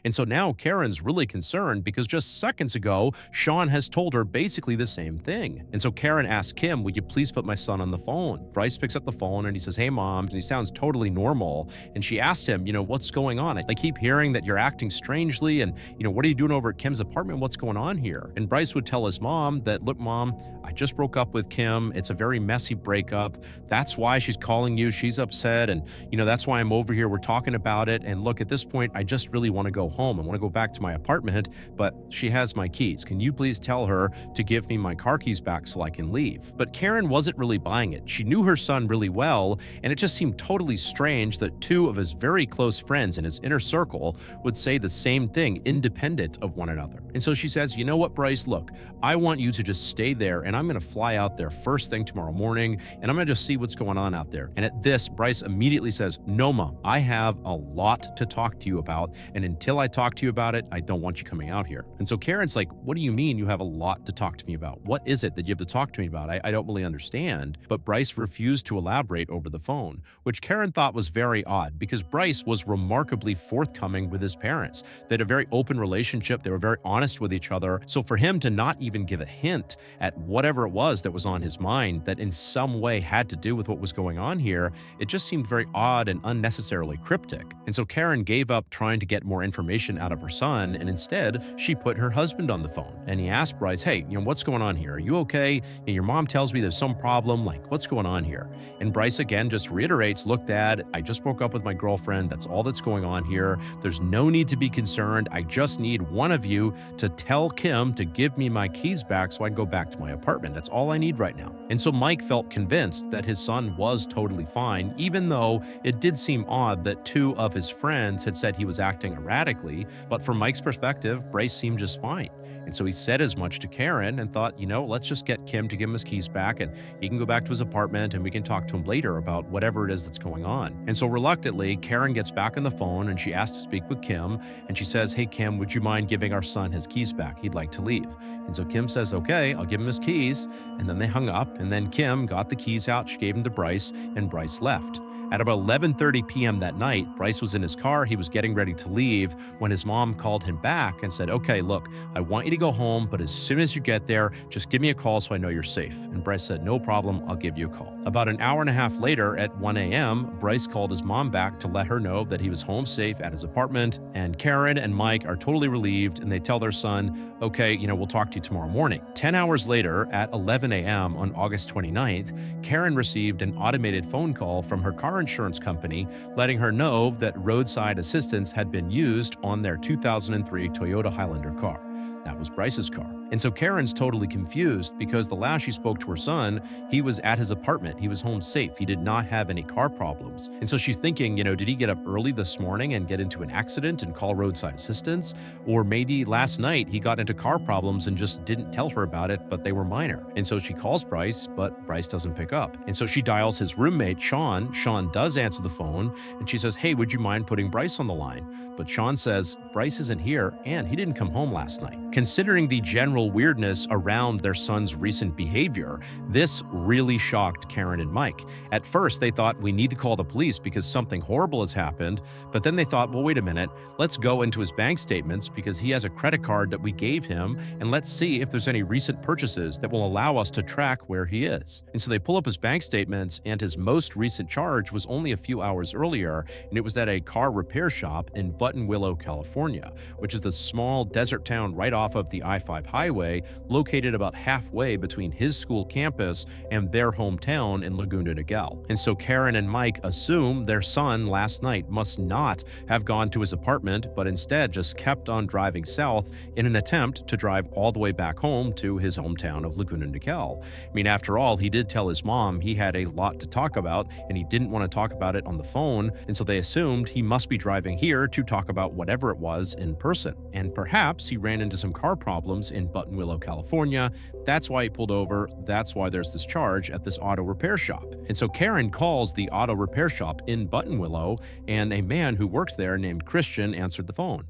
And so now Karen's really concerned because just seconds ago, Sean has told her basically the same thing. And so Karen asks Kim, would you please put my son on the phone? Bryce picks up the phone and he says, hey, mom. And he sounds totally normal. And she asked him, what's going on? I keep hearing that you're acting strangely. And, what are you doing over at Kim's apartment? What's going on here? And Bryce would tell his mom that, look, mom, I just broke up with Kim. It's a very messy breakup. That's why she's calling you. She's upset. And, that's why I'm over here. We're talking about it. And look, at this point, I just really want to go home. I want to go back to my apartment, but she has my keys. Can you please tell her to give me my car keys back so I can leave? But Karen wasn't really buying it. She knew her son really well, and it just seemed totally strange that two of his very close friends in his inner circle would say the same thing, independent of one another. And so she says, you know what, Bryce, look, I want you to just stay there, and I'm going to fly out there first thing tomorrow morning, and I'm going to just see what's going on out there. And at this, Bryce immediately says, no, Mom, I have a lot to talk to you about, and until I talk to you about it, I don't want you coming out here. And so Karen's like, what do you mean you have a lot to talk to me about? What is it that you have to talk to me about? I don't really understand. But Bryce refused to elaborate over the phone, which Karen thought was very odd because Bryce was remarkably forthcoming with his parents. They had a very open relationship. They were very honest with each other. So for him to not even give a hint at whatever it was that was on his mind that in some way had to do with what was going on here, it just seemed very odd and unnecessarily cryptic. And so Karen gave up trying to get more information out of her son, and instead she put her husband on the phone. And he asked Bryce, hey, what's going on here? Are you okay? And your mom tells me there's some problem. Like, what's going on here? And Bryce again just reiterates, look, Dad, I just broke up with my girlfriend. That's all that's going on here. There's no need to be concerned. I just need one of you to tell Kim to give me my keys back so I can go back to my apartment. That's all I need right now. And so Mike felt convinced that his son was totally fine, even though it did seem odd that two of his friends had said he was acting erratically. But from Mike's perspective, Bryce seemed just fine. And so he said as much to Karen and thought, let's just get Kim to give him his keys back and he can go back to his apartment and we can talk to him later about whatever it is that's going on. And so reluctantly, Karen gets back on the phone and she asks to speak with Kim. And she says, hey, Kim, would you mind giving our son his keys back? He'd like to leave. And so Kim says, okay, I'll give him his keys. And then they hung up. And then Kim got the keys out. She gave them to Bryce and Bryce left. At about 11:30 p.m. that night, Bryce was in his car. He was getting ready to leave when his mom called him back and said, okay, look, I want you to go home, but as soon as you get there, just give me a call so I know you're safe. And Bryce said, no problem, I'll give you a call. About an hour and a half later at 1 a.m., Bryce called his mom back to let her know that he was home safe at his apartment. And Karen and Mike are totally relieved and they tell their son, okay, we'll talk to you tomorrow morning. 10 hours later at 11 a.m. on August 29th, Karen received an automated phone call from her car insurance company letting her know that roadside assistance had been used on their 2003 Toyota Highlander car. That was Bryce's car. And so Karen's totally confused because the last she spoke to her son, he was at his apartment. He was home safe. He did not have any car problems. And so she's thinking, did he get up early this morning and get into an accident and call roadside assistance? Or maybe last night he got into car problems and just didn't tell her about it, but they were minor. And so she calls Bryce, but Bryce doesn't pick up. And so she dials his roommate, Sean. Sean does answer the phone and she says, hey, would you mind putting Bryce on the line? But Sean says, Bryce isn't here and he didn't come home last night. Considering the general weirdness around their son's recent behavior, this really shocked Karen and Mike. At first, they thought we need to call the police because something horrible has happened. But then they thought, well, wait a minute, let's go into his bank statements because he has a credit card that we gave him, and let's see if there's any recent purchases that will allow us to track where he is. And so they pull up his bank statements, and his most recent charge was only a few hours earlier, and it was at a car repair shop in Buttonwillow, California, which is the small desert town right off of the I-5 highway, located about halfway between his school campus and their hometown in Laguna Niguel. And so Karen and Mike assume their son last night must not have gone to his apartment, but instead just kept on driving south in an attempt to drive all the way back home to his hometown of Laguna Niguel. I mean, after all, he did tell his mom he had a lot to talk about and he didn't want to talk about it on the phone, and so they assumed he must be driving here to talk about whatever it was in person. And perhaps he ran into some car problems in Buttonwillow, California. That's why he pulled over. That's why there's this charge at this auto repair shop. And so Karen calls the auto repair shop in Buttonwillow, and a man who works there named Christian answered the phone.